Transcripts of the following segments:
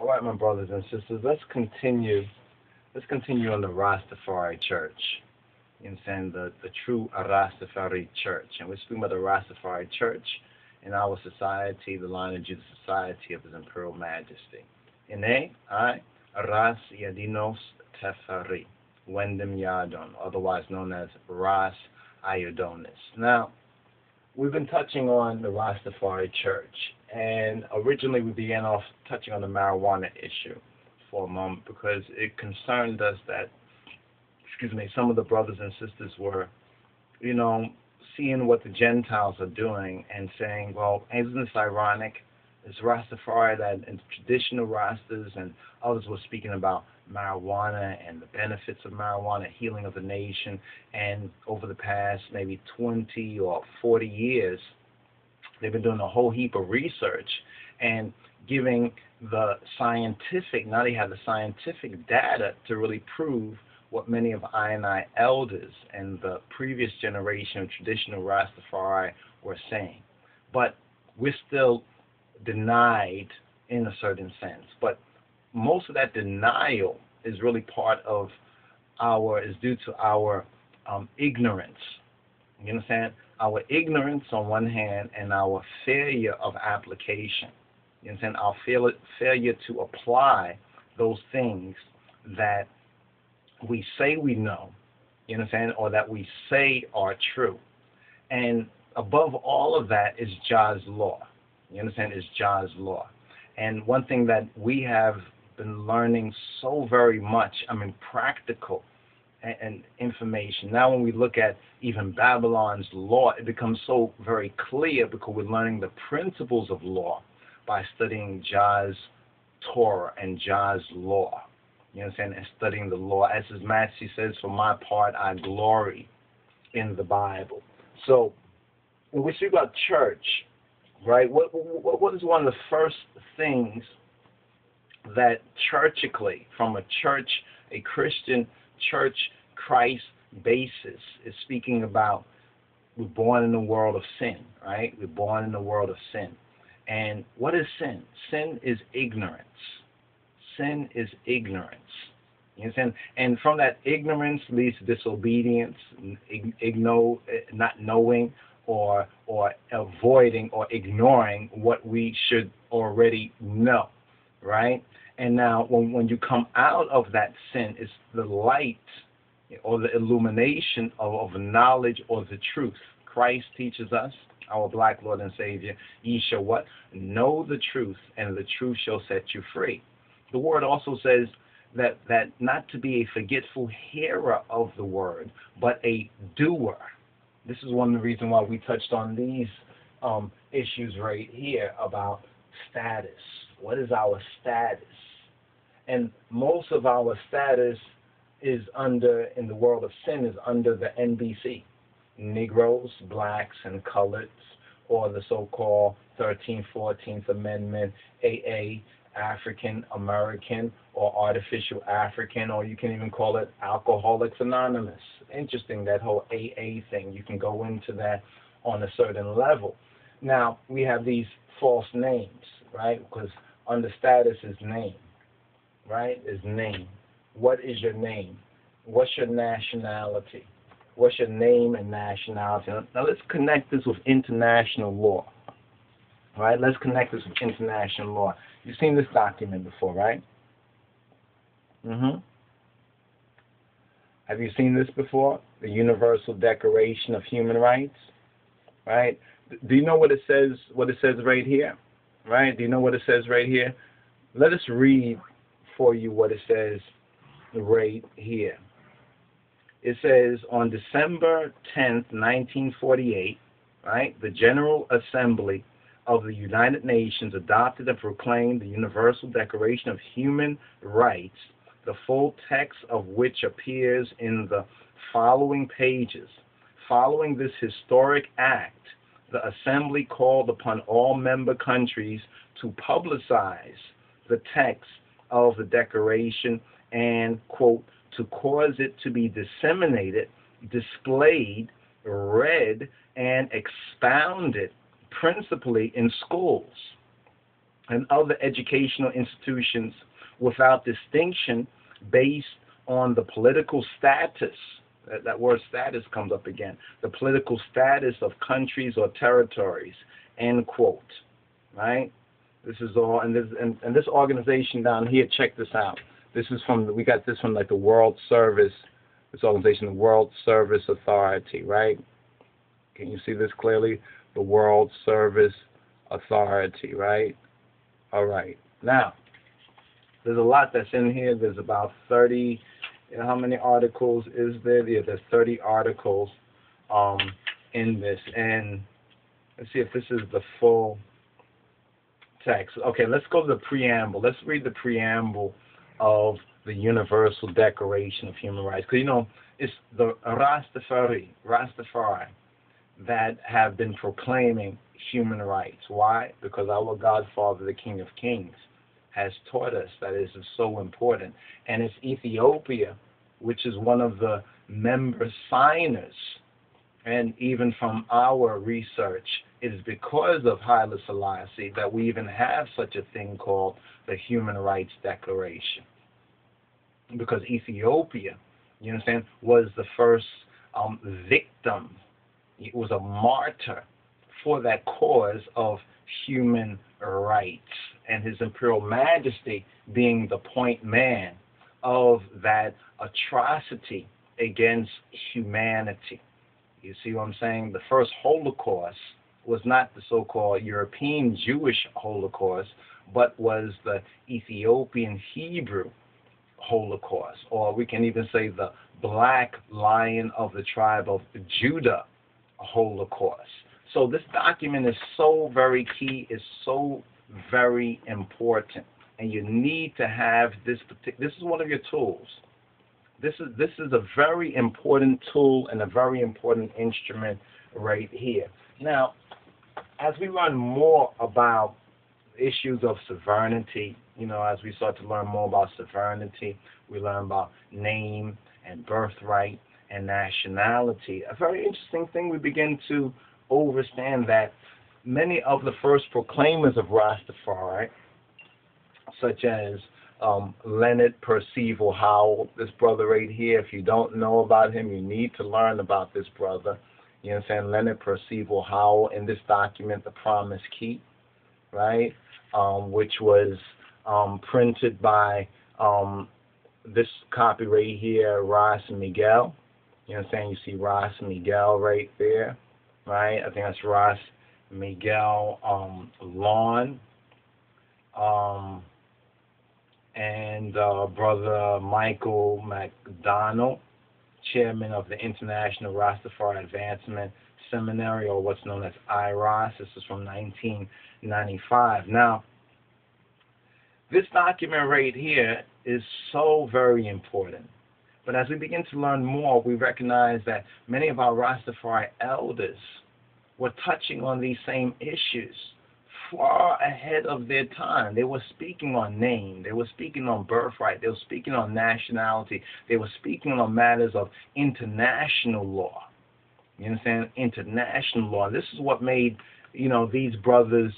All right, my brothers and sisters, let's continue. Let's continue on the Rastafari Church. You understand the true Rastafari Church, and we're speaking about the Rastafari Church in our society, the lineage of the Society of His Imperial Majesty. Ine, I, Ras Yadinos Tefari, Wendem Yadon, otherwise known as Ras Iodonis. Now, we've been touching on the Rastafari Church, and originally we began off touching on the marijuana issue for a moment because it concerned us that, some of the brothers and sisters were, seeing what the Gentiles are doing and saying, well, isn't this ironic? It's Rastafari that and traditional Rastas and others were speaking about marijuana and the benefits of marijuana, healing of the nation, and over the past maybe 20 or 40 years, they've been doing a whole heap of research and giving the scientific, now they have the scientific data to really prove what many of I elders and the previous generation of traditional Rastafari were saying. But we're still denied in a certain sense. But most of that denial is really is due to our ignorance. You understand? Our ignorance on one hand and our failure of application. You understand? Our failure to apply those things that we say we know, you understand, or that we say are true. And above all of that is Jah's law. You understand? Is Jah's law. And one thing that we have been learning so very much, practical and information. Now when we look at even Babylon's law, it becomes so very clear because we're learning the principles of law by studying Jah's Torah and Jah's law. You understand? And studying the law. As His Majesty says, for my part, I glory in the Bible. So when we speak about church, right, what is one of the first things that churchically, from a church, a Christian church Christ basis, is speaking about? We're born in the world of sin, right? We're born in the world of sin. And what is sin? Sin is ignorance. Sin is ignorance. You understand? And from that ignorance leads to disobedience, not knowing or avoiding or ignoring what we should already know, right? And now when you come out of that sin, it's the light or the illumination of knowledge or the truth. Christ teaches us, our black Lord and Savior, ye shall what? Know the truth, and the truth shall set you free. The word also says that not to be a forgetful hearer of the word, but a doer. This is one of the reasons why we touched on these issues right here about status. What is our status? And most of our status is in the world of sin, is under the NBC. Negroes, blacks, and coloreds, or the so-called 13th, 14th Amendment, AA, African American, or artificial African, or you can even call it Alcoholics Anonymous. Interesting, that whole AA thing. You can go into that on a certain level. Now, we have these false names, right? Because under status is name, right? Is name. What is your name? What's your nationality? What's your name and nationality? Now let's connect this with international law. Right? Let's connect this with international law. You've seen this document before, right? Have you seen this before? The Universal Declaration of Human Rights, right? Do you know what it says? What it says right here, right? Do you know what it says right here? Let us read for you what it says right here. It says, on December 10th, 1948, right, the General Assembly of the United Nations adopted and proclaimed the Universal Declaration of Human Rights, the full text of which appears in the following pages. Following this historic act, the Assembly called upon all member countries to publicize the text of the Declaration and, quote, to cause it to be disseminated, displayed, read, and expounded principally in schools. and other educational institutions without distinction based on the political status. That word status comes up again. The political status of countries or territories, end quote. Right? This is all, and this organization down here, check this out. This is we got this from like the World Service, this organization, the World Service Authority, right? Can you see this clearly? The World Service Authority, right? All right. Now, there's a lot that's in here. There's about 30, how many articles is there? Yeah, there's 30 articles in this. And let's see if this is the full text. Okay, let's go to the preamble. Let's read the preamble of the Universal Declaration of Human Rights. Because, it's the Rastafari that have been proclaiming human rights. Why? Because our Godfather, the King of Kings, has taught us that it is so important. And it's Ethiopia, which is one of the member signers. And even from our research, it is because of Haile Selassie that we even have such a thing called the Human Rights Declaration. Because Ethiopia, you understand, was the first victim. It was a martyr for that cause of human rights, and His Imperial Majesty being the point man of that atrocity against humanity. You see what I'm saying? The first Holocaust was not the so-called European Jewish Holocaust, but was the Ethiopian Hebrew Holocaust, or we can even say the Black Lion of the tribe of Judah Holocaust. So this document is so very key, is so very important, and you need to have this. This is one of your tools. This is a very important tool and a very important instrument right here. Now, as we learn more about issues of sovereignty, as we start to learn more about sovereignty, we learn about name and birthright and nationality. A very interesting thing, we begin to understand that many of the first proclaimers of Rastafari, such as Leonard Percival Howell, this brother right here, if you don't know about him, you need to learn about this brother. You understand? Leonard Percival Howell, in this document, The Promise Key, right, which was printed by this copy right here, Ras Miguel. You understand? You see Ras Miguel right there, right? I think that's Ras Miguel Lawn, and Brother Michael McDonald, chairman of the International Rastafari Advancement Seminary, or what's known as IRAS. This is from 1995. Now, this document right here is so very important. But as we begin to learn more, we recognize that many of our Rastafari elders were touching on these same issues far ahead of their time. They were speaking on name. They were speaking on birthright. They were speaking on nationality. They were speaking on matters of international law. You understand? International law. This is what made, these brothers,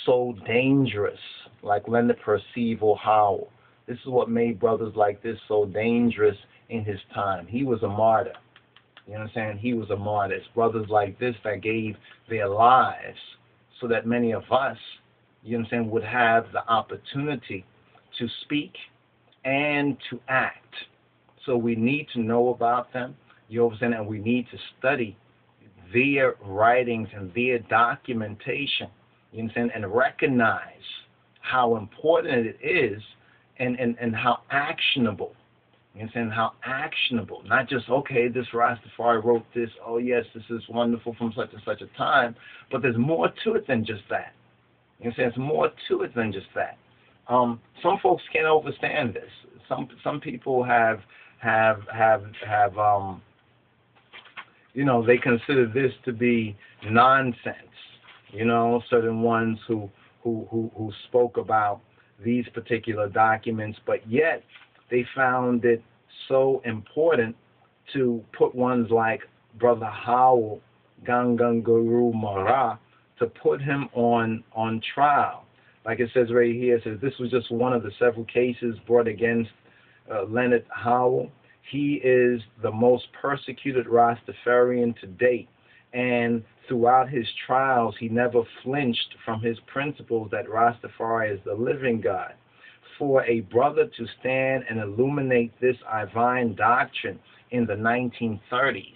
so dangerous, like Leonard Percival Howell. This is what made brothers like this so dangerous in his time. He was a martyr. You understand? He was a martyr. It's brothers like this that gave their lives so that many of us, you understand, would have the opportunity to speak and to act. So we need to know about them, you understand, and we need to study their writings and their documentation, you understand, and recognize how important it is and how actionable. You understand? How actionable. Not just, okay, this Rastafari wrote this, oh yes, this is wonderful from such and such a time, but there's more to it than just that. You understand? There's more to it than just that. Some folks can't understand this. Some people have they consider this to be nonsense. Certain ones who spoke about these particular documents, but yet they found it so important to put ones like Brother Howell Ganganguru Mara, to put him on trial. Like it says right here, it says this was just one of the several cases brought against Leonard Howell. He is the most persecuted Rastafarian to date, and throughout his trials, he never flinched from his principles that Rastafari is the living God. For a brother to stand and illuminate this divine doctrine in the 1930s,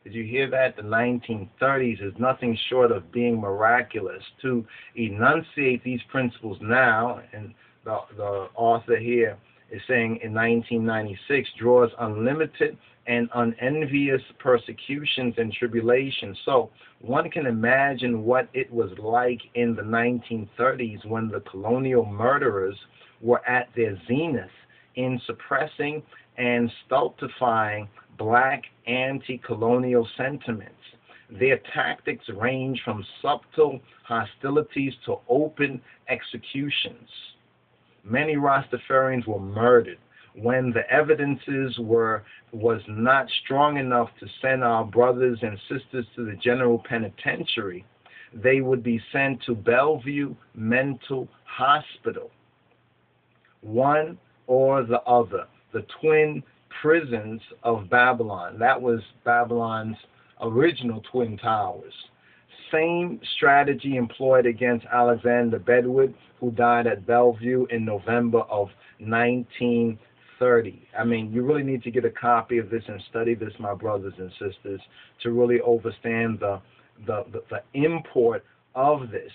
did you hear that? The 1930s is nothing short of being miraculous. To enunciate these principles now, and the author here is saying in 1996, draws unlimited and unenvious persecutions and tribulations. So one can imagine what it was like in the 1930s when the colonial murderers were at their zenith in suppressing and stultifying black anti-colonial sentiments. Their tactics range from subtle hostilities to open executions. Many Rastafarians were murdered. When the evidences was not strong enough to send our brothers and sisters to the general penitentiary, they would be sent to Bellevue Mental Hospital. One or the other, the twin prisons of Babylon. That was Babylon's original twin towers. Same strategy employed against Alexander Bedouin, who died at Bellevue in November of 1930. I mean, you really need to get a copy of this and study this, my brothers and sisters, to really understand the import of this.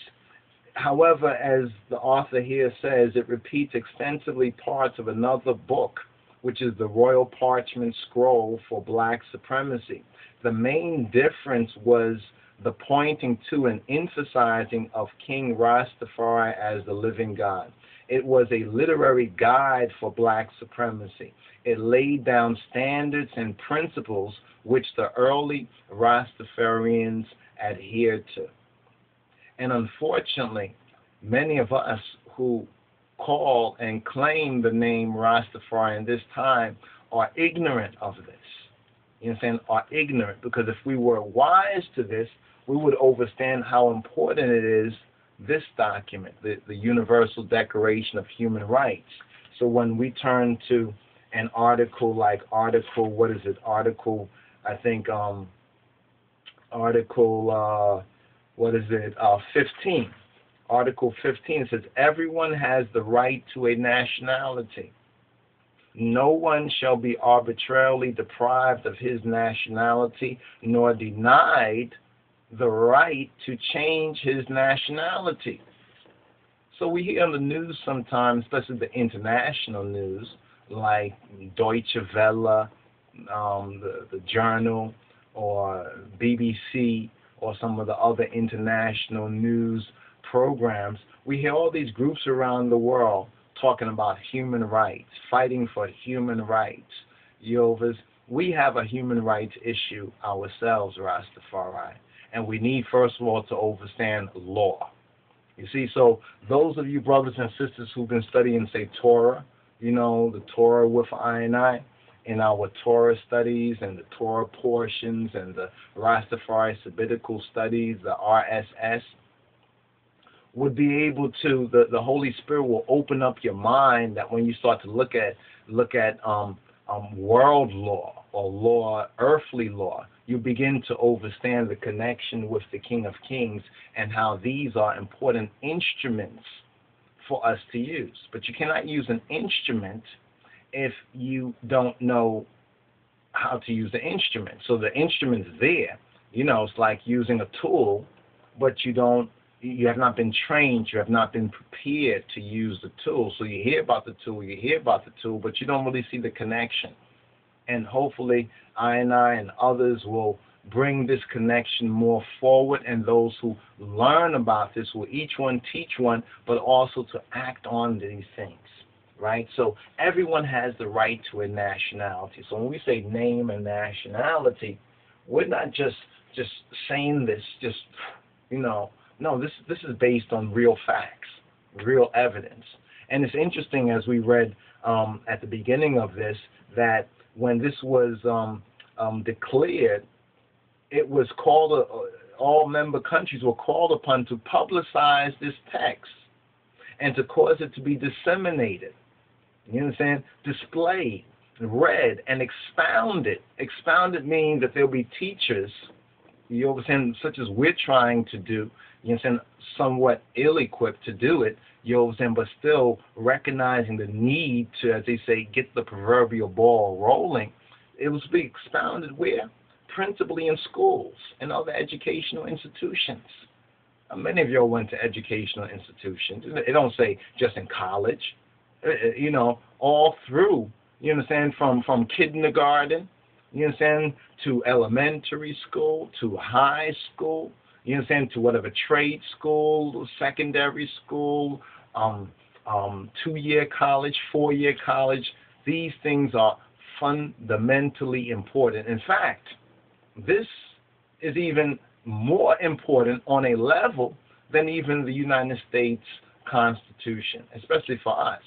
However, as the author here says, it repeats extensively parts of another book, which is the Royal Parchment Scroll for Black Supremacy. The main difference was the pointing to and emphasizing of King Rastafari as the living God. It was a literary guide for black supremacy. It laid down standards and principles which the early Rastafarians adhered to. And unfortunately, many of us who call and claim the name Rastafari in this time are ignorant of this. You understand? Are ignorant, because if we were wise to this, we would understand how important it is, this document, the Universal Declaration of Human Rights. So when we turn to an article like Article 15. Article 15 says, everyone has the right to a nationality. No one shall be arbitrarily deprived of his nationality, nor denied the right to change his nationality. So we hear on the news sometimes, especially the international news, like Deutsche Welle, the Journal, or BBC, or some of the other international news programs, we hear all these groups around the world talking about human rights, fighting for human rights. Yovas, we have a human rights issue ourselves, Rastafari, and we need, first of all, to understand law. You see, so those of you brothers and sisters who've been studying, say, Torah, you know, the Torah with I, in our Torah studies and the Torah portions and the Rastafari Sabbatical studies, the RSS, would be able to, the Holy Spirit will open up your mind that when you start to look at world law or law, earthly law, you begin to understand the connection with the King of Kings and how these are important instruments for us to use. But you cannot use an instrument if you don't know how to use the instrument. So the instrument's there. You know, it's like using a tool, but you have not been trained, you have not been prepared to use the tool. So you hear about the tool, but you don't really see the connection. And hopefully I and others will bring this connection more forward, and those who learn about this will each one teach one, but also to act on these things, right? So everyone has the right to a nationality. So when we say name and nationality, we're not just saying this, no, this is based on real facts, real evidence. And it's interesting, as we read at the beginning of this, that when this was declared, it was called, all member countries were called upon to publicize this text and to cause it to be disseminated. You understand? Displayed, read, and expounded. Expounded means that there'll be teachers, you understand, such as we're trying to do, you understand, somewhat ill-equipped to do it, you understand, but still recognizing the need to, as they say, get the proverbial ball rolling. It was to be expounded where? Principally in schools and other educational institutions. Many of y'all went to educational institutions. It don't say just in college. You know, all through, you understand, from kindergarten, you understand, to elementary school, to high school, you understand, to whatever trade school, secondary school, 2-year college, 4-year college. These things are fundamentally important. In fact, this is even more important on a level than even the United States Constitution, especially for us,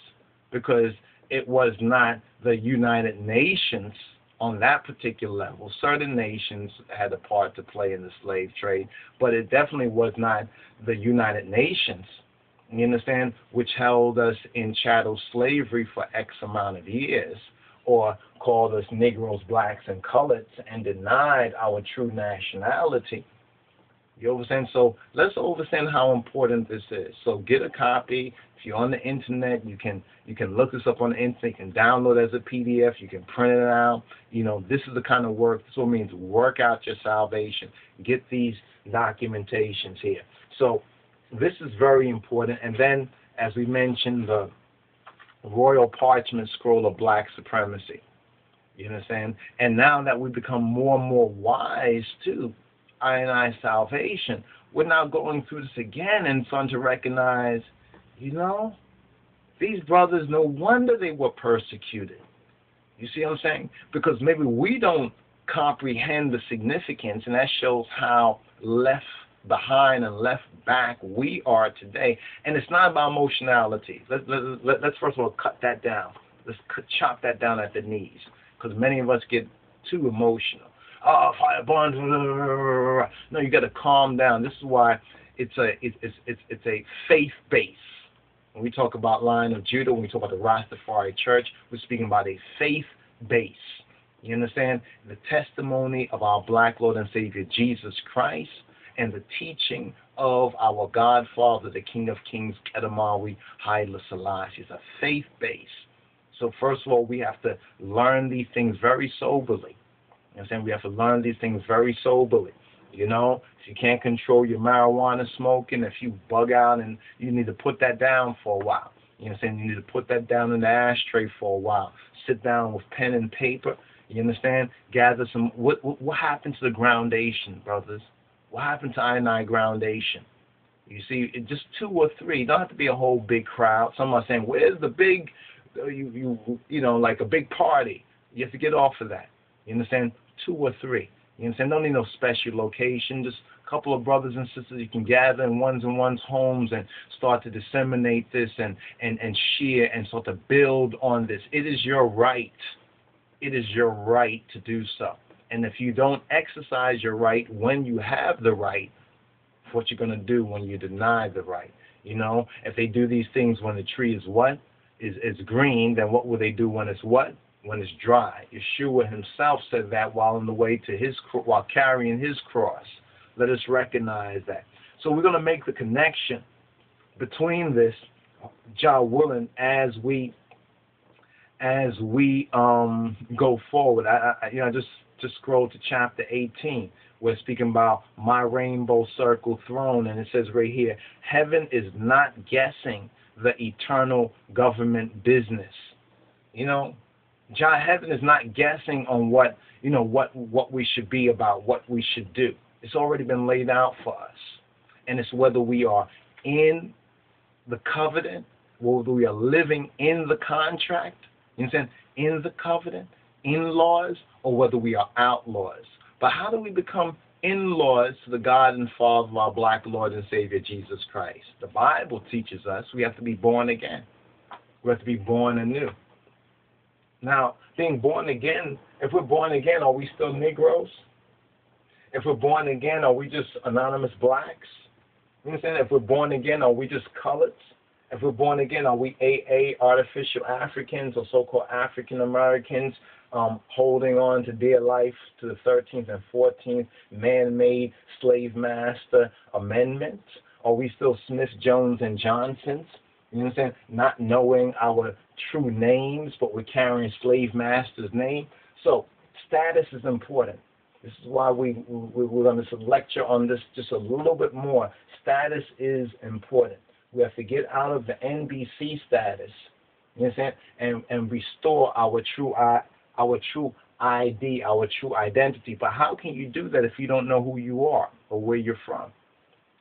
because it was not the United Nations on that particular level. Certain nations had a part to play in the slave trade, but it definitely was not the United Nations, you understand, which held us in chattel slavery for X amount of years, or called us Negroes, blacks, and coloreds, and denied our true nationality. You understand? So let's understand how important this is. So get a copy. If you're on the internet, you can look this up on the internet. You can download it as a PDF. You can print it out. You know, this is the kind of work. This is what it means. Work out your salvation. Get these documentations here. So this is very important. And then, as we mentioned, the Royal Parchment Scroll of Black Supremacy. You understand? And now that we become more and more wise too, I salvation, we're now going through this again and starting to recognize, you know, these brothers, no wonder they were persecuted. You see what I'm saying? Because maybe we don't comprehend the significance, and that shows how left behind and left back we are today. And it's not about emotionality. Let's first of all cut that down. Let's chop that down at the knees, because many of us get too emotional. Oh, fire burns. No, you got to calm down. This is why it's a faith base. When we talk about Lion of Judah, when we talk about the Rastafari Church, we're speaking about a faith base. You understand? The testimony of our black Lord and Savior Jesus Christ, and the teaching of our Godfather, the King of Kings, Kedamawi Haile Selassie. It's a faith base. So first of all, we have to learn these things very soberly. You know what I'm saying? We have to learn these things very soberly. You know, if you can't control your marijuana smoking, if you bug out, and you need to put that down for a while. You know what I'm saying? You need to put that down in the ashtray for a while. Sit down with pen and paper. You understand? Gather some. What happened to the groundation, brothers? What happened to I groundation? You see, just 2 or 3. It don't have to be a whole big crowd. Some are saying, where's the big, you know, like a big party? You have to get off of that. You understand? 2 or 3. You understand? Don't need no special location. Just a couple of brothers and sisters you can gather in one's homes and start to disseminate this and share and start to build on this. It is your right. It is your right to do so. And if you don't exercise your right when you have the right, what you're going to do when you deny the right. You know, if they do these things when the tree is what? Is green, then what will they do when it's what? When it's dry. Yeshua himself said that while on the way to while carrying his cross. Let us recognize that. So we're going to make the connection between this, Jah willing, as we go forward. I just scroll to chapter 18. We're speaking about my rainbow circle throne, and it says right here, heaven is not guessing the eternal government business. You know, Jah, heaven is not guessing on what we should be about, what we should do. It's already been laid out for us. And it's whether we are in the covenant, whether we are living in the contract, you understand, in the covenant, in-laws, or whether we are outlaws. But how do we become in-laws to the God and Father of our black Lord and Savior, Jesus Christ? The Bible teaches us we have to be born again. We have to be born anew. Now, being born again, if we're born again, are we still Negroes? If we're born again, are we just anonymous blacks? You understand? If we're born again, are we just coloreds? If we're born again, are we AA, artificial Africans or so-called African Americans, holding on to dear life to the 13th and 14th man-made slave master amendments? Are we still Smith, Jones, and Johnsons? You know what I'm saying? Not knowing our true names, but we're carrying slave master's name. So status is important. This is why we're going to lecture on this just a little bit more. Status is important. We have to get out of the NBC status, you know what I'm saying, and restore our true ID, our true identity. But how can you do that if you don't know who you are or where you're from?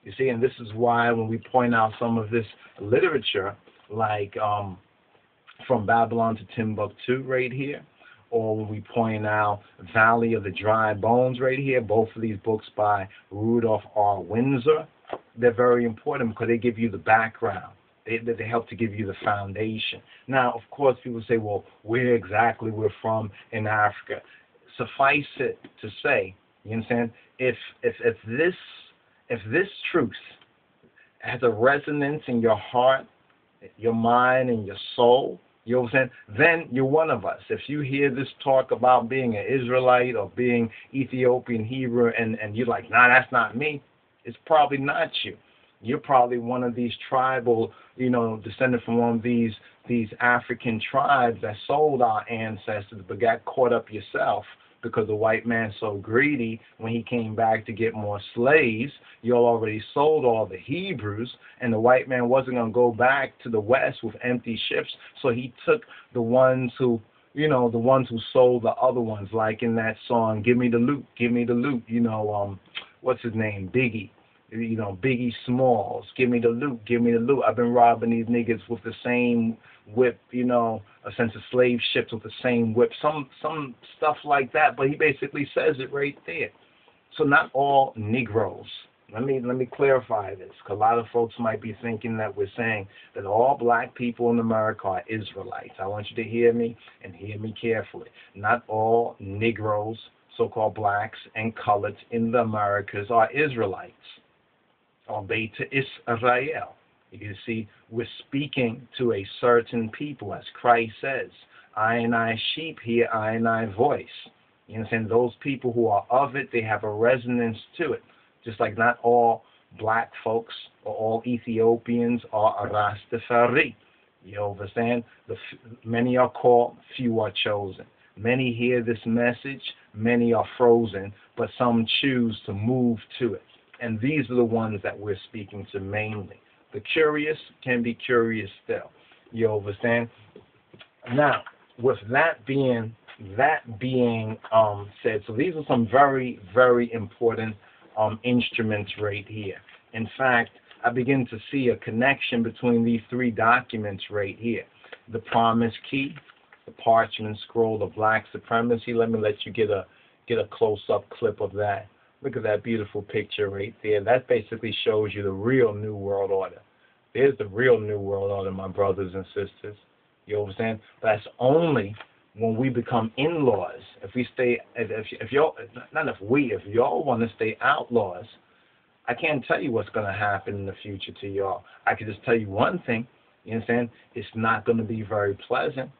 You see, and this is why when we point out some of this literature, like From Babylon to Timbuktu right here, or when we point out Valley of the Dry Bones right here, both of these books by Rudolph R. Windsor, they're very important because they give you the background. They help to give you the foundation. Now, of course, people say, well, where exactly we're from in Africa. Suffice it to say, you understand, if this truth has a resonance in your heart, your mind, and your soul, you know what I'm saying, then you're one of us. If you hear this talk about being an Israelite or being Ethiopian Hebrew and you're like, nah, that's not me, it's probably not you. You're probably one of these tribal, descended from one of these African tribes that sold our ancestors but got caught up yourself because the white man's so greedy. When he came back to get more slaves, you already sold all the Hebrews, and the white man wasn't going to go back to the west with empty ships, so he took the ones who sold the other ones, like in that song, Give Me the Loot, Give Me the Loot, what's his name, Biggie. Biggie Smalls, give me the loot, give me the loot. I've been robbing these niggas with the same whip, a sense of slave ships with the same whip, some stuff like that. But he basically says it right there. So not all Negroes. Let me clarify this, because a lot of folks might be thinking that we're saying that all black people in America are Israelites. I want you to hear me and hear me carefully. Not all Negroes, so-called blacks and coloreds in the Americas are Israelites. Or Beta Israel. You can see we're speaking to a certain people, as Christ says, I and I sheep hear I and I voice. You understand? Those people who are of it, they have a resonance to it. Just like not all black folks or all Ethiopians are Rastafari. You understand? Many are called, few are chosen. Many hear this message, many are frozen, but some choose to move to it. And these are the ones that we're speaking to mainly. The curious can be curious still. You understand? Now, with that being said, so these are some very, very important instruments right here. In fact, I begin to see a connection between these three documents right here. The Promise Key, the Parchment Scroll, the Black Supremacy. Let me let you get a close-up clip of that. Look at that beautiful picture right there. That basically shows you the real New World Order. There's the real New World Order, my brothers and sisters. You understand? That's only when we become in-laws. If we stay, if y'all want to stay outlaws, I can't tell you what's going to happen in the future to y'all. I can just tell you one thing. You understand? It's not going to be very pleasant.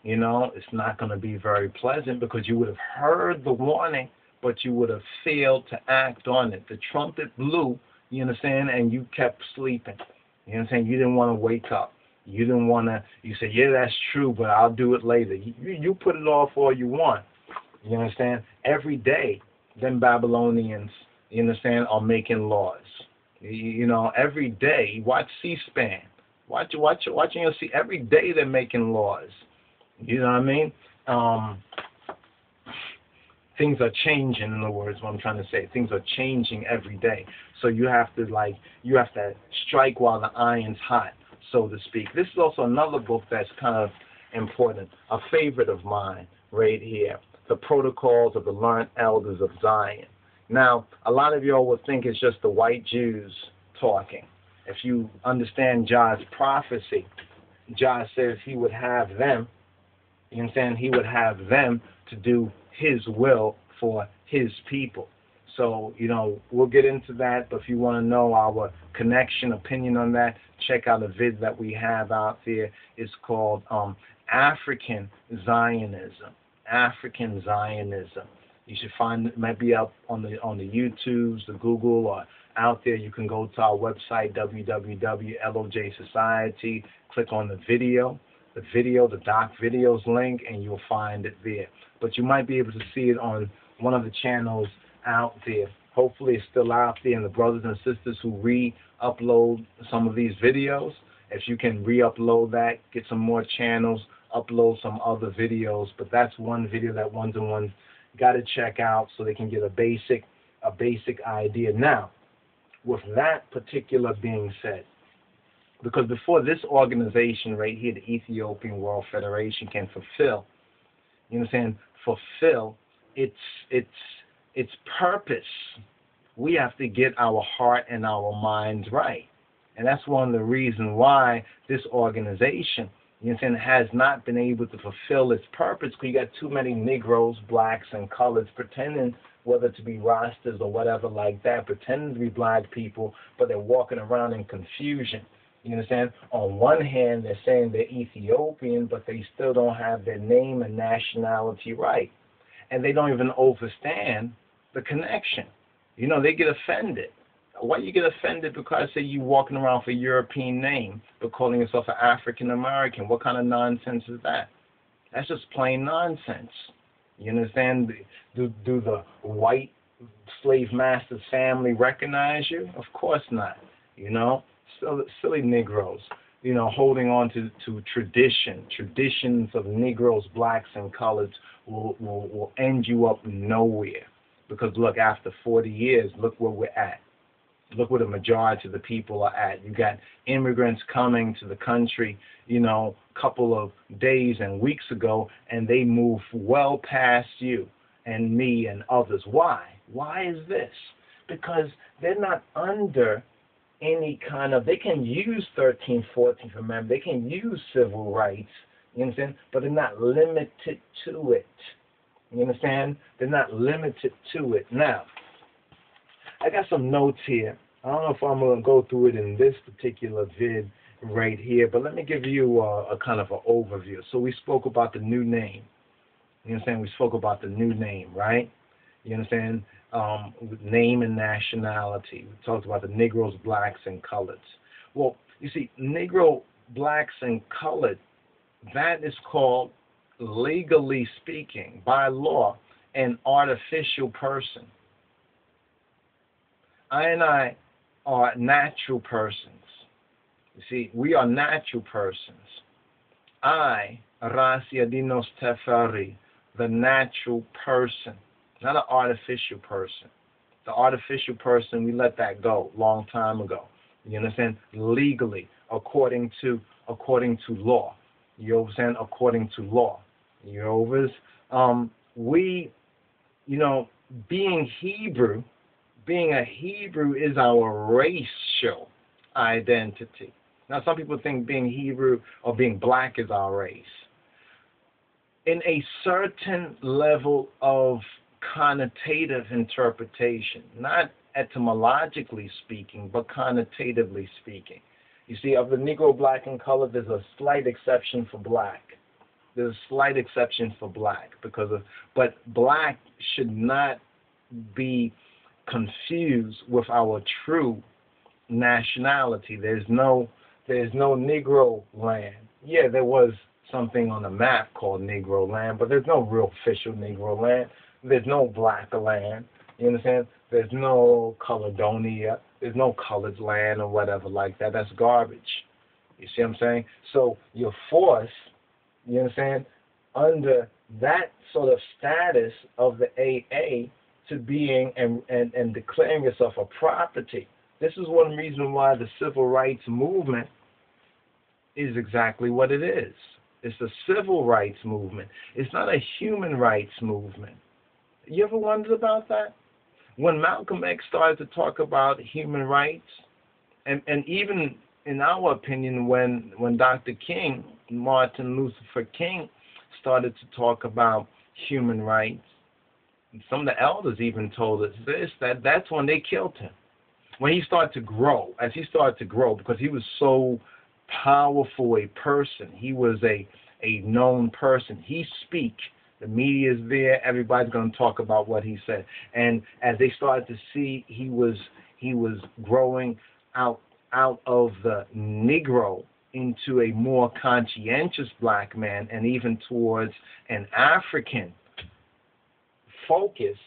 It's not going to be very pleasant because you would have heard the warning, but you would have failed to act on it. The trumpet blew, you understand, and you kept sleeping. You understand? You didn't want to wake up. You didn't want to, you said, yeah, that's true, but I'll do it later. You put it off all you want. You understand? Every day, them Babylonians, you understand, are making laws. Every day, watch C-SPAN. Watching your see, every day they're making laws. You know what I mean? Things are changing, in other words, what I'm trying to say. Things are changing every day. So you have to strike while the iron's hot, so to speak. This is also another book that's kind of important, a favorite of mine right here, The Protocols of the Learned Elders of Zion. Now, a lot of y'all would think it's just the white Jews talking. If you understand Jah's prophecy, Jah says he would have them, he would have them to do his will for his people. So, we'll get into that, but if you want to know our connection, opinion on that, check out a vid that we have out there. It's called African Zionism. African Zionism. You should find it, might be up on the YouTubes, the Google, or out there. You can go to our website, www.LOJ Society, click on the Doc Videos link, and you'll find it there. But you might be able to see it on one of the channels out there. Hopefully it's still out there, and the brothers and sisters who re-upload some of these videos, if you can re-upload that, get some more channels, upload some other videos. But that's one video that ones-and-ones got to check out so they can get a basic idea. Now, with that particular being said, because before this organization right here, the Ethiopian World Federation, can fulfill, fulfill its purpose, we have to get our heart and our minds right. And that's one of the reasons why this organization, has not been able to fulfill its purpose, because you got too many Negroes, blacks, and coloreds pretending, whether to be Rastas or whatever like that, pretending to be black people, but they're walking around in confusion. You understand? On one hand, they're saying they're Ethiopian, but they still don't have their name and nationality right. And they don't even understand the connection. They get offended. Why you get offended? Because say you walking around with a European name but calling yourself an African American. What kind of nonsense is that? That's just plain nonsense. You understand? Do the white slave master's family recognize you? Of course not. Silly Negroes. Holding on to traditions of Negroes, blacks, and coloreds will end you up nowhere. Because look, after 40 years, look where we're at. Look where the majority of the people are at. You got immigrants coming to the country, a couple of days and weeks ago, and they move well past you and me and others. Why? Why is this? Because they're not under any kind of, they can use 13th, 14th Amendment, they can use civil rights, you understand? But they're not limited to it. You understand? They're not limited to it. Now, I got some notes here. I don't know if I'm going to go through it in this particular vid right here, but let me give you a kind of an overview. So we spoke about the new name. You understand? We spoke about the new name, right? You understand? Name and nationality. We talked about the Negroes, blacks, and coloreds. Well, you see, Negro, blacks, and colored, that is called, legally speaking, by law, an artificial person. I are natural persons. You see, we are natural persons. I, Rasiadinos Teferi, the natural person, not an artificial person. The artificial person, we let that go long time ago. You understand? Legally, according to law. You understand? According to law. You know, we, being Hebrew, being a Hebrew is our racial identity. Now, some people think being Hebrew or being black is our race. In a certain level of connotative interpretation, not etymologically speaking, but connotatively speaking. You see, of the Negro, black, and colored, there's a slight exception for black. There's a slight exception for black but black should not be confused with our true nationality. There's no Negro land. Yeah, there was something on the map called Negro land, but there's no real official Negro land. There's no black land. You understand? There's no Caledonia. There's no colored land or whatever like that. That's garbage. You see what I'm saying? So you're forced, you understand, under that sort of status of the AA to being and declaring yourself a property. This is one reason why the civil rights movement is exactly what it is. It's a civil rights movement. It's not a human rights movement. You ever wondered about that? When Malcolm X started to talk about human rights, and even in our opinion, when Dr. King, Martin Luther King, started to talk about human rights, Some of the elders even told us this, that that's when they killed him. When he started to grow, as he started to grow, because he was so powerful a person, he was a known person. He speak, the media is there, everybody's going to talk about what he said. And as they started to see he was growing out of the Negro into a more conscientious black man, and even towards an African focus,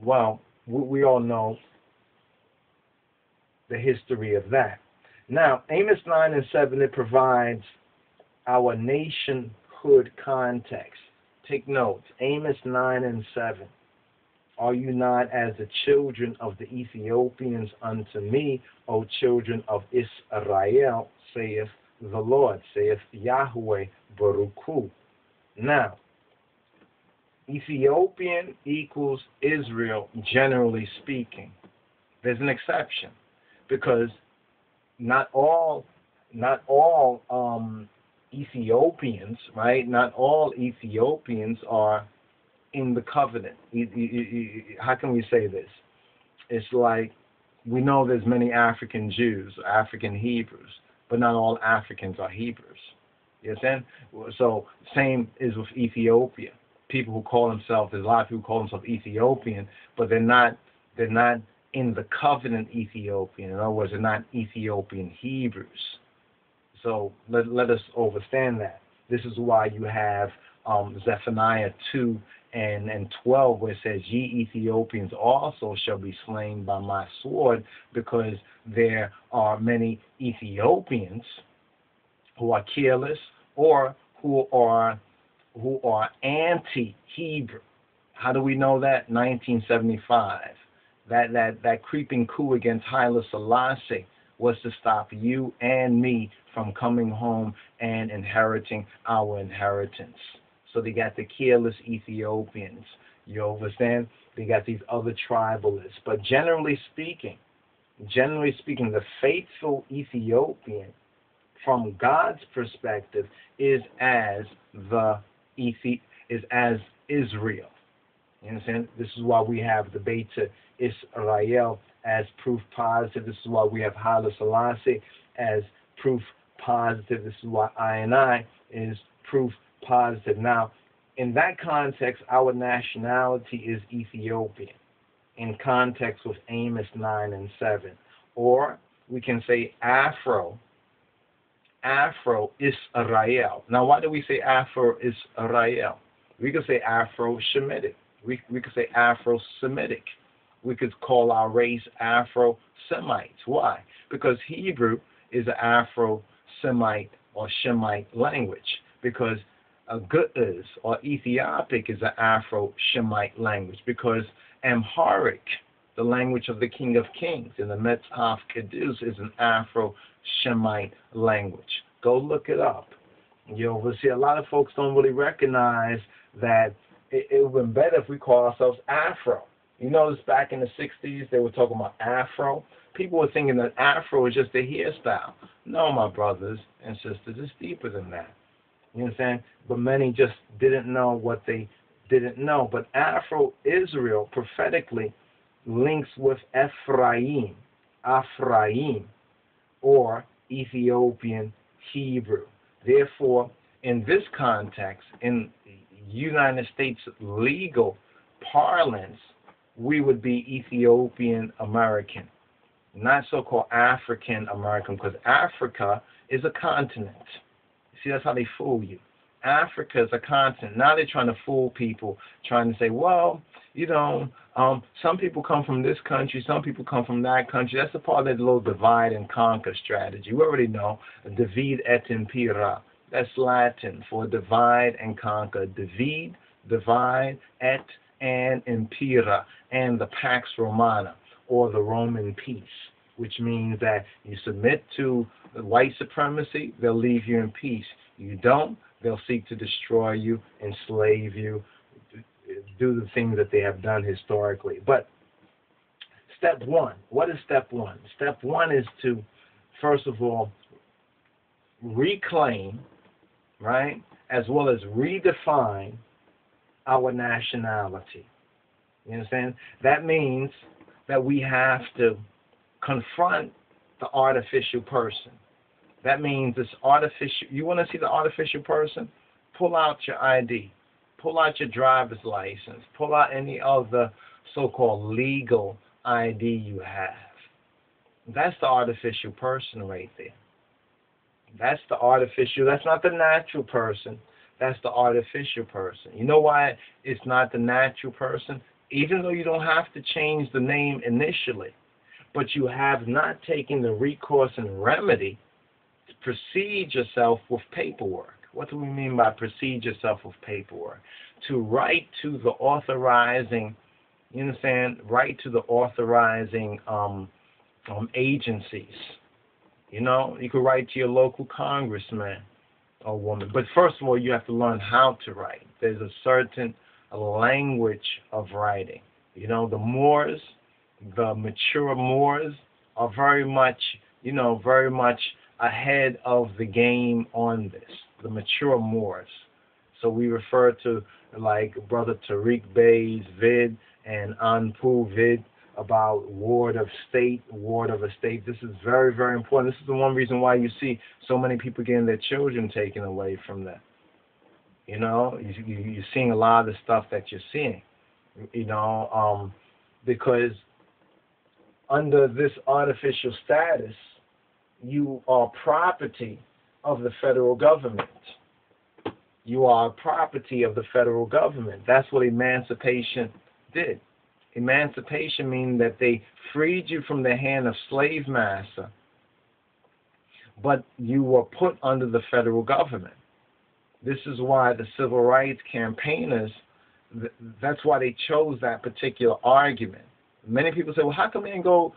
well, we all know the history of that. Now, Amos 9 and 7, it provides our nationhood context. Take notes. Amos 9 and 7. Are you not as the children of the Ethiopians unto me, O children of Israel, saith the Lord, saith Yahweh Baruch Hu. Now, Ethiopian equals Israel, generally speaking. There's an exception, because not all Ethiopians, right? Not all Ethiopians are in the covenant. How can we say this? It's like, we know there's many African Jews, African Hebrews, but not all Africans are Hebrews. You understand? So same is with Ethiopia. People who call themselves, there's a lot of people who call themselves Ethiopian, but they're not in the covenant Ethiopian. In other words, they're not Ethiopian Hebrews. So let us understand that. This is why you have Zephaniah 2 and 12, where it says, ye Ethiopians also shall be slain by my sword, because there are many Ethiopians who are careless, or who are anti-Hebrew. How do we know that? 1975. That creeping coup against Haile Selassie was to stop you and me from coming home and inheriting our inheritance. So they got the careless Ethiopians. You understand? They got these other tribalists. But generally speaking, the faithful Ethiopian, from God's perspective, is as Israel. You understand? This is why we have the Beta Israel as proof positive. This is why we have Haile Selassie as proof positive. This is why I is proof positive. Now, in that context, our nationality is Ethiopian, in context with Amos 9 and 7. Or we can say Afro Israel. Now, why do we say Afro Israel? We could say Afro-Shemitic. We could say Afro-Semitic. We could call our race Afro-Semites. Why? Because Hebrew is an Afro-Semite or Shemite language. Because Ge'ez or Ethiopic is an Afro-Shemite language. Because Amharic, the language of the King of Kings, in the Metzhaf Kedus, is an Afro-Shemite language. Go look it up. You will see a lot of folks don't really recognize that it would have been better if we call ourselves Afro. You notice back in the 60s, they were talking about Afro. People were thinking that Afro is just a hairstyle. No, my brothers and sisters, it's deeper than that. You understand? But many just didn't know what they didn't know. But Afro-Israel prophetically links with Ephraim, or Ethiopian Hebrew. Therefore, in this context, in United States legal parlance, we would be Ethiopian American, not so-called African American, because Africa is a continent. See, that's how they fool you. Africa is a continent. Now they're trying to fool people, trying to say, well, you know, some people come from this country, some people come from that country. That's a part of that little divide and conquer strategy. We already know, divide et impera. That's Latin for divide and conquer. Divide et and impera, and the Pax Romana, or the Roman peace, which means that you submit to the white supremacy, they'll leave you in peace. You don't, they'll seek to destroy you, enslave you, do the things that they have done historically. But step one, what is step one? Step one is to, first of all, reclaim right? As well as redefine our nationality. You understand? That means that we have to confront the artificial person. That means this artificial, you want to see the artificial person? Pull out your ID. Pull out your driver's license. Pull out any other so-called legal ID you have. That's the artificial person right there. That's the artificial, that's not the natural person. That's the artificial person. You know why it's not the natural person? Even though you don't have to change the name initially, but you have not taken the recourse and remedy to proceed yourself with paperwork. What do we mean by proceed yourself with paperwork? To write to the authorizing, you understand, write to the authorizing agencies. You know, you could write to your local congressman or woman. But first of all, you have to learn how to write. There's a certain language of writing. You know, the Moors, the mature Moors are very much, very much ahead of the game on this, the mature Moors. So we refer to like Brother Tariq Bey's vid and Anpu vid about ward of state. This is very, very important. This is the one reason why you see so many people getting their children taken away from them. You know, you're seeing a lot of the stuff that you're seeing, because under this artificial status, you are property of the federal government. You are property of the federal government. That's what emancipation did. Emancipation means that they freed you from the hand of slave master, but you were put under the federal government. This is why the civil rights campaigners, that's why they chose that particular argument. Many people say, well, how come they didn't go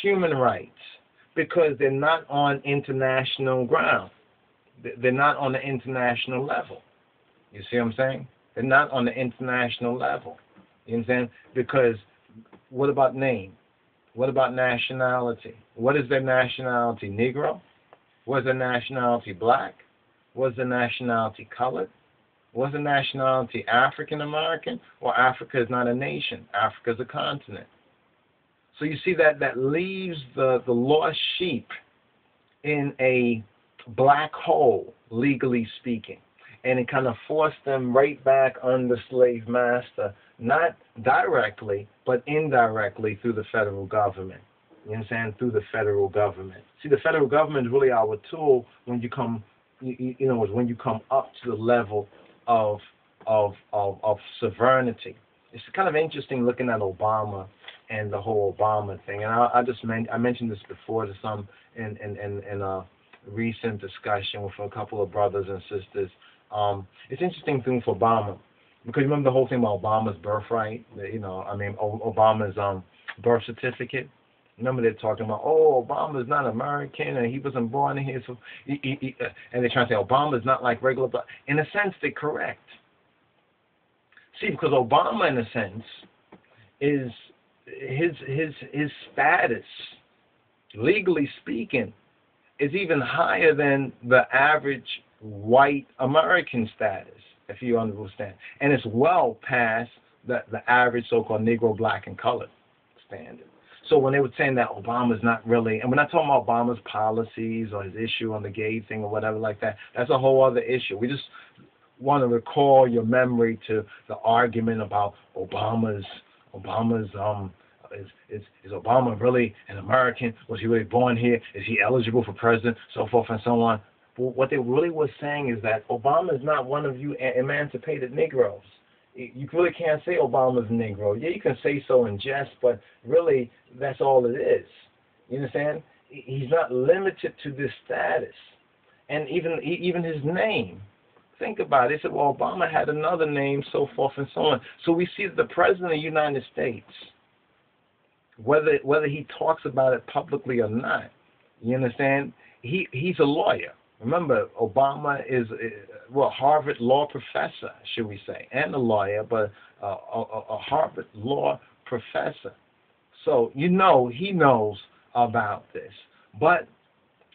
human rights? Because they're not on international ground. They're not on the international level. You see what I'm saying? They're not on the international level. You understand? Because what about name? What about nationality? What is their nationality? Negro? What is their nationality? Black? What is their nationality? Colored? What is their nationality? African American? Or Africa is not a nation. Africa is a continent. So you see that leaves the lost sheep in a black hole, legally speaking. And it kind of forced them right back under slave master, not directly, but indirectly through the federal government. You understand? Through the federal government. See, the federal government is really our tool when you come, when you come up to the level of sovereignty. It's kind of interesting looking at Obama and the whole Obama thing. And I mentioned this before to some in a recent discussion with a couple of brothers and sisters. It's an interesting thing for Obama, because you remember the whole thing about Obama's birthright, Obama's birth certificate. Remember they're talking about, Obama's not American and he wasn't born here, so and they're trying to say Obama's not like regular black. In a sense, they're correct. See, because Obama, in a sense, is his status, legally speaking, is even higher than the average white American status, if you understand. And it's well past the average so-called Negro, black, and colored standard. So when they were saying that Obama's not really, and we're not talking about Obama's policies or his issue on the gay thing or whatever like that, that's a whole other issue. We just want to recall your memory to the argument about Obama's is Obama really an American? Was he really born here? Is he eligible for president? So forth and so on. But what they really were saying is that Obama is not one of you emancipated Negroes. You really can't say Obama's a Negro. Yeah, you can say so in jest, but really that's all it is. You understand? He's not limited to this status. And even his name. Think about it. They said, well, Obama had another name, so forth and so on. So we see that the President of the United States, whether he talks about it publicly or not, you understand, he's a lawyer. Remember, Obama is a Harvard law professor, should we say, and a lawyer, but a Harvard law professor. So he knows about this. But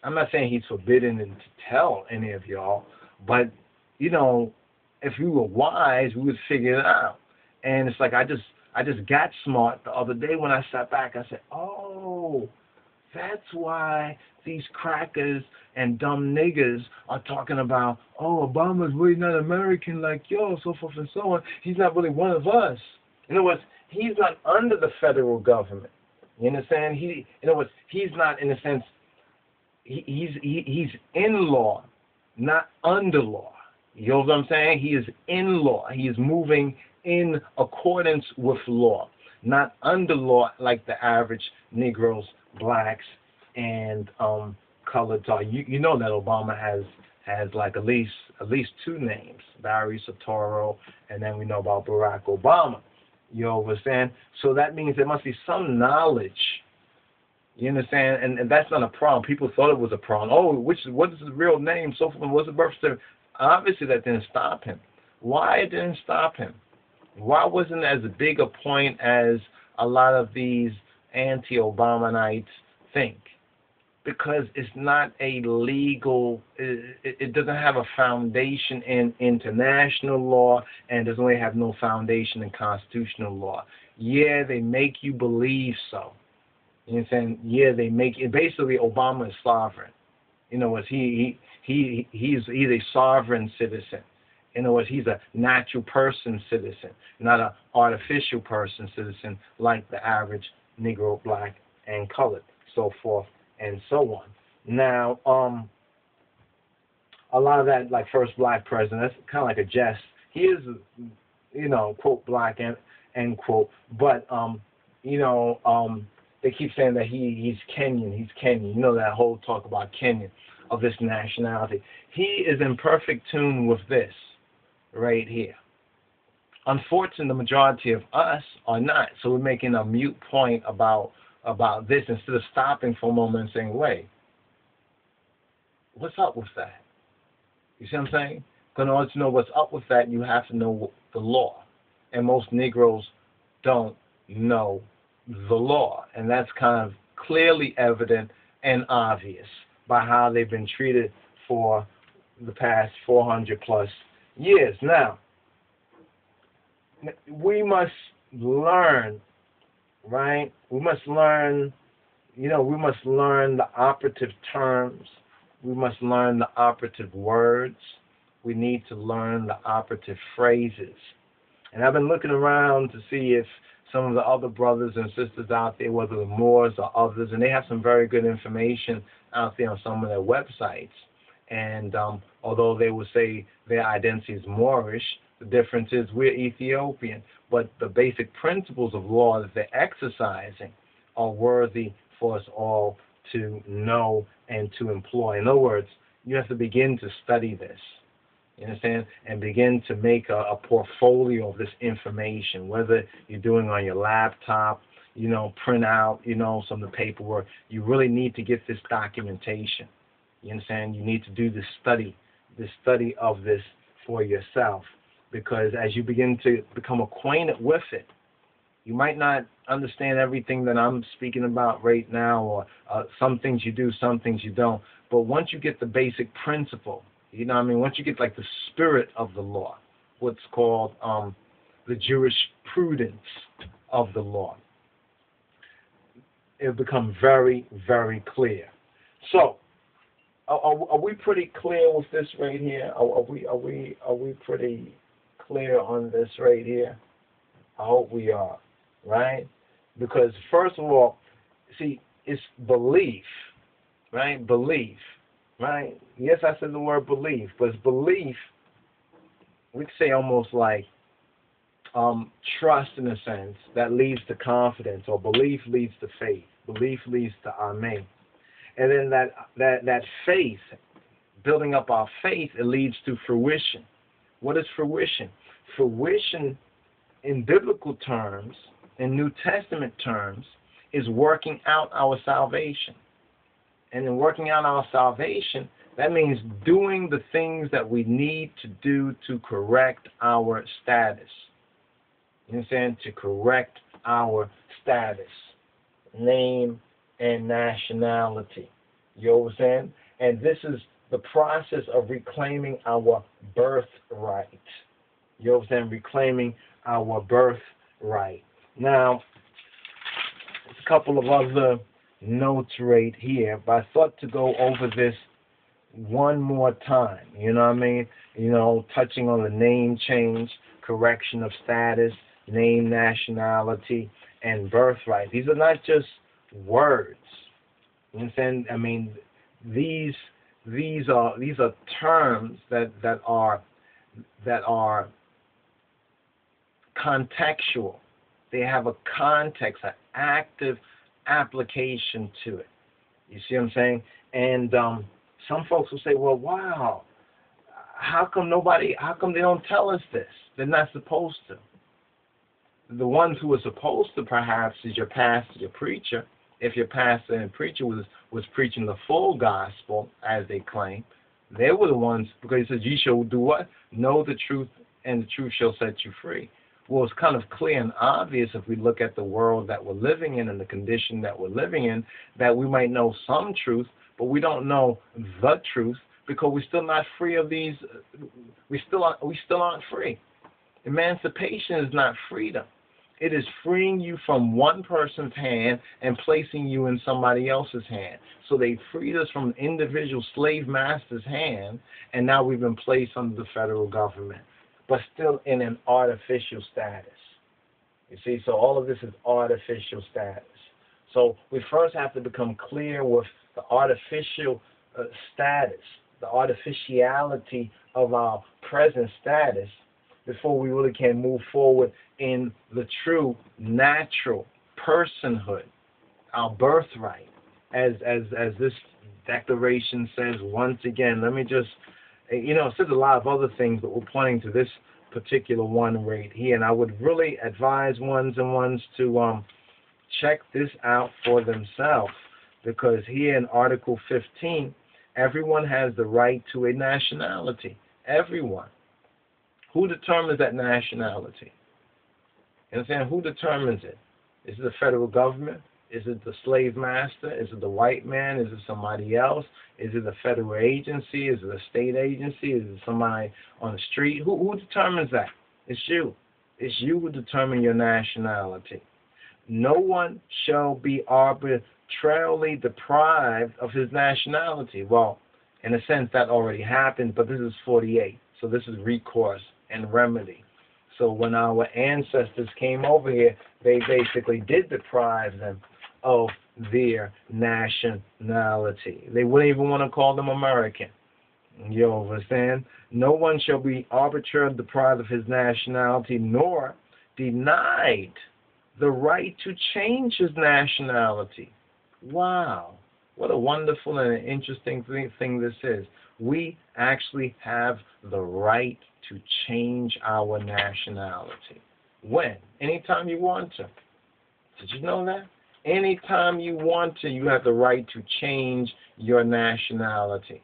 I'm not saying he's forbidden to tell any of y'all, but you know, if we were wise, we would figure it out. And it's like I just got smart the other day when I sat back. I said, oh, that's why these crackers and dumb niggers are talking about, oh, Obama's really not American like y'all, so forth and so on. He's not really one of us. In other words, he's not under the federal government. You understand? In other words, he's not, in a sense, he's in law, not under law. You know what I'm saying? He is in law. He is moving in accordance with law, not under law like the average Negroes, blacks, and coloreds are. You know that Obama has like at least two names, Barry Soetoro, and then we know about Barack Obama. You know what I'm saying? So that means there must be some knowledge. You understand? And that's not a problem. People thought it was a problem. Oh, what is his real name? So forth. What's the birth certificate? Obviously, that didn't stop him. Why it didn't stop him? Why wasn't it as big a point as a lot of these anti-Obamanites think? Because it's not a legal, it doesn't have a foundation in international law, and doesn't really have no foundation in constitutional law. Yeah, they make you believe so. You know what I'm saying? Yeah, they make it. Basically, Obama is sovereign. You know what? He's a sovereign citizen. In other words, he's a natural person citizen, not an artificial person citizen like the average Negro, black, and colored, so forth and so on. Now, a lot of that, like first black president, that's kind of like a jest. He is, quote, black, end quote, but, they keep saying that he's Kenyan. He's Kenyan. You know that whole talk about Kenyan, of this nationality. He is in perfect tune with this right here. Unfortunately, the majority of us are not. So we're making a mute point about this instead of stopping for a moment and saying, wait, what's up with that? You see what I'm saying? Because in order to know what's up with that, you have to know the law. And most Negroes don't know the law. And that's kind of clearly evident and obvious by how they've been treated for the past 400 plus years. Now, we must learn, right? We must learn, we must learn the operative terms. We must learn the operative words. We need to learn the operative phrases. And I've been looking around to see if some of the other brothers and sisters out there, whether the Moors or others, and they have some very good information out there on some of their websites. And although they would say their identity is Moorish, the difference is we're Ethiopian. But the basic principles of law that they're exercising are worthy for us all to know and to employ. In other words, you have to begin to study this. You understand? And begin to make a portfolio of this information, whether you're doing on your laptop, print out, some of the paperwork. You really need to get this documentation. You understand? You need to do this study of this for yourself, because as you begin to become acquainted with it, you might not understand everything that I'm speaking about right now, or some things you do, some things you don't. But once you get the basic principle, once you get like the spirit of the law, what's called the jurisprudence of the law, it'll become very, very clear. So, are we pretty clear with this right here? Are we pretty clear on this right here? I hope we are, right? Because first of all, see, it's belief, right? Belief, right? Yes, I said the word belief, but it's belief, we could say almost like trust in a sense, that leads to confidence, or belief leads to faith. Belief leads to amen. And then that faith, building up our faith, it leads to fruition. What is fruition? Fruition in biblical terms, in New Testament terms, is working out our salvation. And in working out our salvation, that means doing the things that we need to do to correct our status. You understand? To correct our status, name, and nationality. You understand? And this is the process of reclaiming our birthright. You understand? Reclaiming our birthright. Now, there's a couple of other notes right here, but I thought to go over this one more time. You know what I mean? Touching on the name change, correction of status, name, nationality, and birthright. These are not just words. You understand? I mean, these are terms that are contextual. They have a context, an active application to it. You see what I'm saying? And some folks will say, well, wow, how come they don't tell us this? They're not supposed to. The ones who are supposed to, perhaps, is your pastor, your preacher. If your pastor and preacher was preaching the full gospel, as they claim, they were the ones, because he says, ye shall do what? Know the truth, and the truth shall set you free. Well, it's kind of clear and obvious if we look at the world that we're living in and the condition that we're living in, that we might know some truth, but we don't know the truth because we're still not free of these. We still aren't free. Emancipation is not freedom. It is freeing you from one person's hand and placing you in somebody else's hand. So they freed us from individual slave master's hand, and now we've been placed under the federal government, but still in an artificial status. You see, so all of this is artificial status. So we first have to become clear with the artificial status, the artificiality of our present status, before we really can move forward in the true natural personhood, our birthright, as this declaration says. Once again, let me just, it says a lot of other things, but we're pointing to this particular one right here, and I would really advise ones to check this out for themselves, because here in Article 15, everyone has the right to a nationality. Everyone. Who determines that nationality? You understand? Who determines it? Is it the federal government? Is it the slave master? Is it the white man? Is it somebody else? Is it a federal agency? Is it a state agency? Is it somebody on the street? Who determines that? It's you. It's you who determine your nationality. No one shall be arbitrarily deprived of his nationality. Well, in a sense, that already happened, but this is 48. So this is recourse and remedy. So when our ancestors came over here, they basically did deprive them of their nationality. They wouldn't even want to call them American. You understand? No one shall be arbitrarily deprived of his nationality, nor denied the right to change his nationality. Wow. What a wonderful and an interesting thing this is. We actually have the right to change our nationality. When? Anytime you want to. Did you know that? Anytime you want to, you have the right to change your nationality.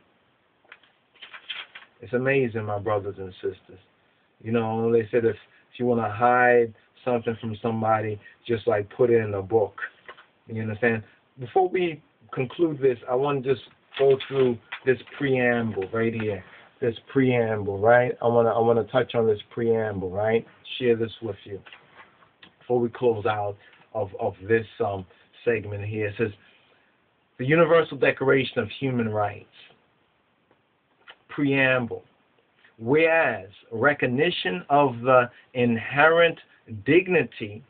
It's amazing, my brothers and sisters. They said if you want to hide something from somebody, just like put it in a book. You understand? Before we conclude this, I want to just go through this preamble right here. This preamble, right? I want to touch on this preamble, right? Share this with you before we close out of this segment here. It says, the Universal Declaration of Human Rights. Preamble. Whereas recognition of the inherent dignity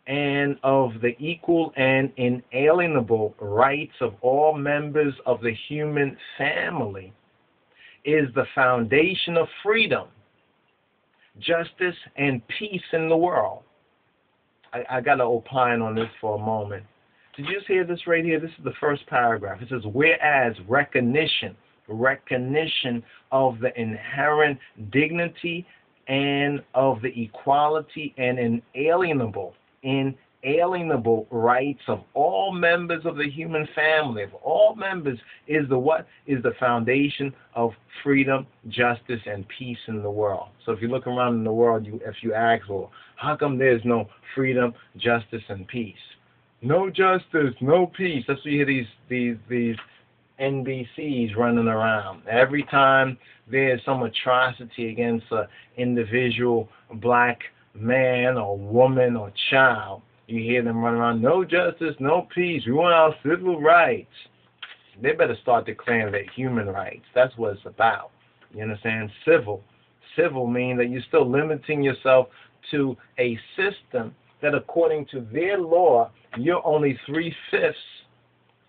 and of the equal and inalienable rights of all members of the human family is the foundation of freedom, justice, and peace in the world. I got to opine on this for a moment. Did you just hear this right here? This is the first paragraph. It says, whereas recognition of the inherent dignity and of the equality and inalienable rights of all members of the human family, of all members, is the foundation of freedom, justice, and peace in the world. So if you look around in the world, if you ask, well, how come there's no freedom, justice, and peace? No justice, no peace. That's what you hear these NBCs running around. Every time there's some atrocity against an individual black man or woman or child, you hear them running around, no justice, no peace, we want our civil rights. They better start declaring that human rights. That's what it's about. You understand? Civil. Civil means that you're still limiting yourself to a system that according to their law, you're only 3/5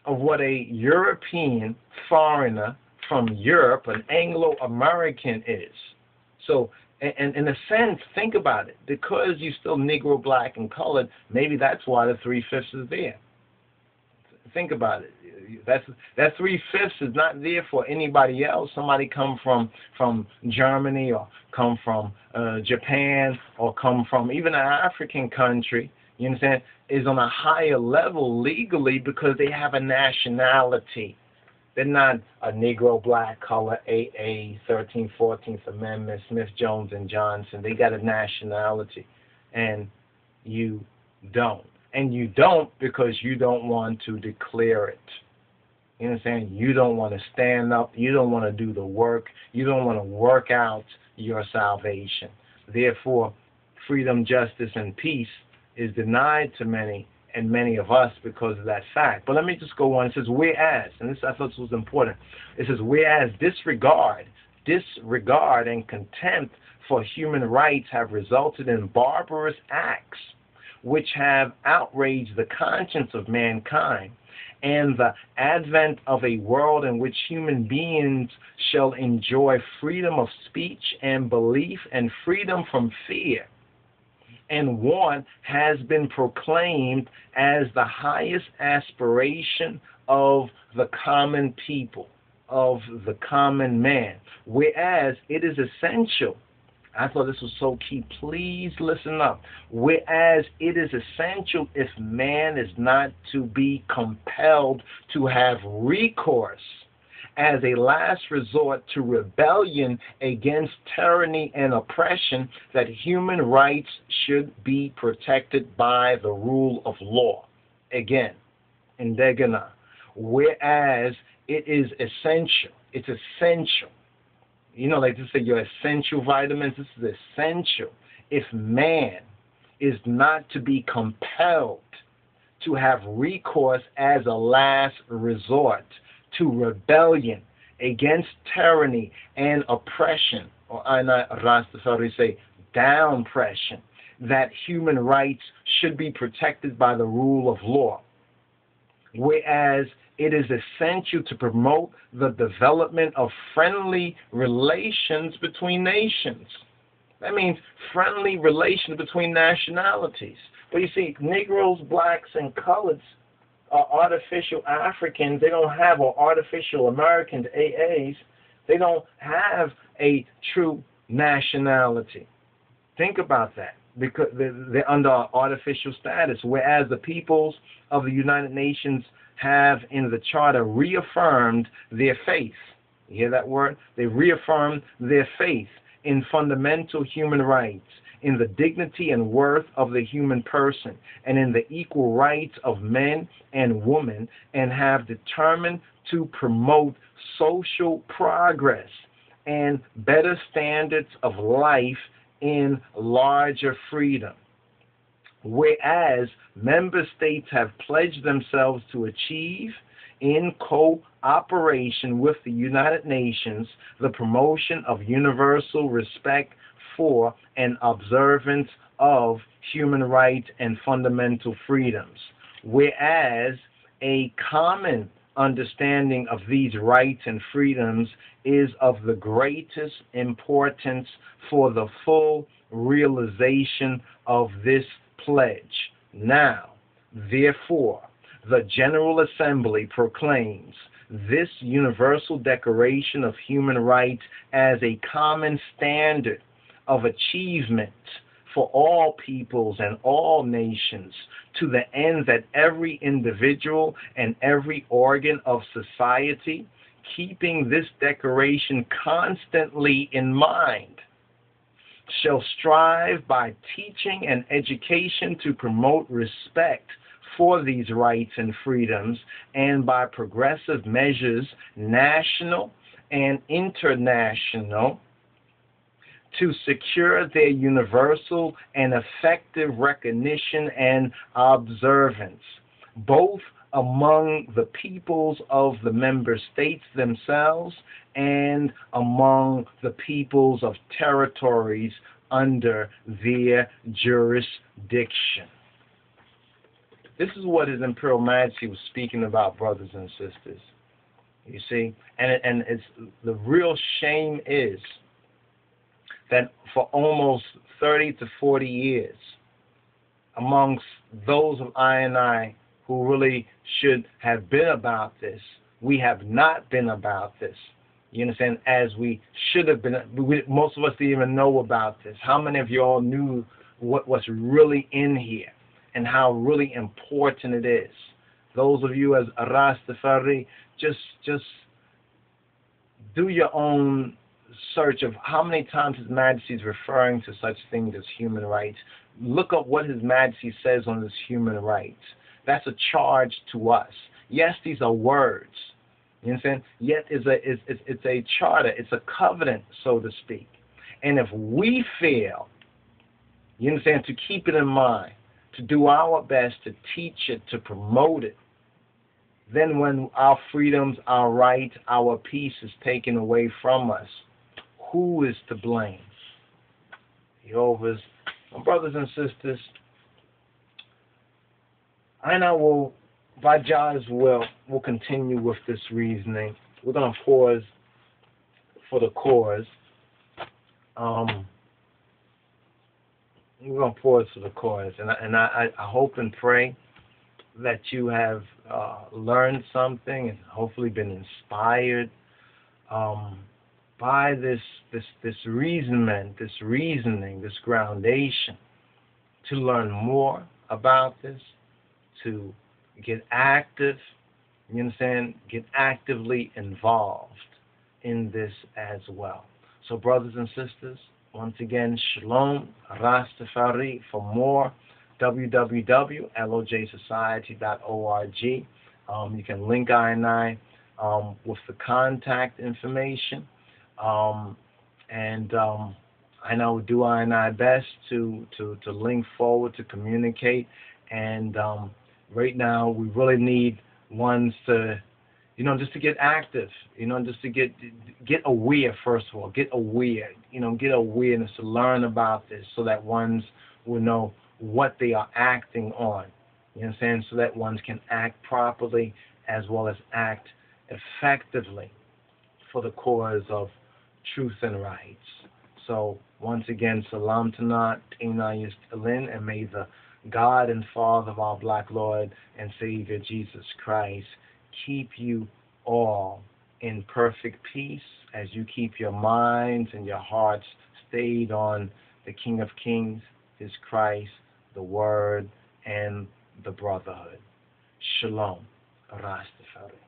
of what a European foreigner from Europe, an Anglo-American is. So, and in a sense, think about it. Because you're still Negro, black, and colored, maybe that's why the 3/5 is there. Think about it. That 3/5 is not there for anybody else. Somebody come from Germany or come from Japan or come from even an African country, you understand, is on a higher level legally because they have a nationality. They're not a Negro, black, color, AA, 13th, 14th Amendment, Smith, Jones, and Johnson. They got a nationality, and you don't. And you don't because you don't want to declare it. You understand? You don't want to stand up. You don't want to do the work. You don't want to work out your salvation. Therefore, freedom, justice, and peace is denied to many, and many of us because of that fact. But let me just go on. It says, whereas, and this I thought this was important. It says, whereas disregard and contempt for human rights have resulted in barbarous acts which have outraged the conscience of mankind, and the advent of a world in which human beings shall enjoy freedom of speech and belief and freedom from fear and want has been proclaimed as the highest aspiration of the common people, of the common man, whereas it is essential. I thought this was so key. Please listen up. Whereas it is essential if man is not to be compelled to have recourse as a last resort to rebellion against tyranny and oppression, that human rights should be protected by the rule of law. Again, indegana. Whereas it is essential. It's essential. You know, like to say your essential vitamins, this is essential. If man is not to be compelled to have recourse as a last resort to rebellion against tyranny and oppression, or I not Rastafari say downpression, that human rights should be protected by the rule of law. Whereas it is essential to promote the development of friendly relations between nations. That means friendly relations between nationalities. But you see, Negroes, blacks, and coloreds are artificial Africans. They don't have, or artificial Americans, AAs. They don't have a true nationality. Think about that. Because they're under artificial status, whereas the peoples of the United Nations have in the Charter reaffirmed their faith. You hear that word? They reaffirmed their faith in fundamental human rights, in the dignity and worth of the human person, and in the equal rights of men and women, and have determined to promote social progress and better standards of life in larger freedom. Whereas member states have pledged themselves to achieve, in cooperation with the United Nations, the promotion of universal respect for and observance of human rights and fundamental freedoms. Whereas a common understanding of these rights and freedoms is of the greatest importance for the full realization of this pledge. Now, therefore, the General Assembly proclaims this Universal Declaration of Human Rights as a common standard of achievement for all peoples and all nations, to the end that every individual and every organ of society, keeping this declaration constantly in mind, shall strive by teaching and education to promote respect for these rights and freedoms, and by progressive measures, national and international, to secure their universal and effective recognition and observance, both among the peoples of the member states themselves and among the peoples of territories under their jurisdiction. This is what His Imperial Majesty was speaking about, brothers and sisters. You see, and it's the real shame is that for almost 30 to 40 years, amongst those of I who really should have been about this, we have not been about this. You understand? As we should have been. Most of us didn't even know about this. How many of you all knew what's really in here and how really important it is? Those of you as a Rastafari, just do your own search of how many times His Majesty is referring to such things as human rights. Look up what His Majesty says on this human rights. That's a charge to us. Yes, these are words. You understand? Yet it's a charter. It's a covenant, so to speak. And if we fail, you understand, to keep it in mind, to do our best to teach it, to promote it, then when our freedoms, our rights, our peace is taken away from us, who is to blame? Jehovah's. My brothers and sisters, I will, by God's will, we'll continue with this reasoning. We're going to pause for the cause. We're going to pause for the cause. And I hope and pray that you have learned something and hopefully been inspired by this reasoning, this groundation, to learn more about this, to get active, you understand, get actively involved in this as well. So brothers and sisters, once again, Shalom, Rastafari. For more, www.lojsociety.org. You can link I with the contact information. I know do I best to link forward, to communicate. And right now, we really need ones to, just to get active, just to get aware, first of all, get aware, get awareness to learn about this so that ones will know what they are acting on, you understand, so that ones can act properly as well as act effectively for the cause of truth and rights. So once again, Salam Tanat, Tina Yistalin, and may the God and Father of our Black Lord and Savior Jesus Christ keep you all in perfect peace as you keep your minds and your hearts stayed on the King of Kings, His Christ, the Word, and the Brotherhood. Shalom, Rastafari.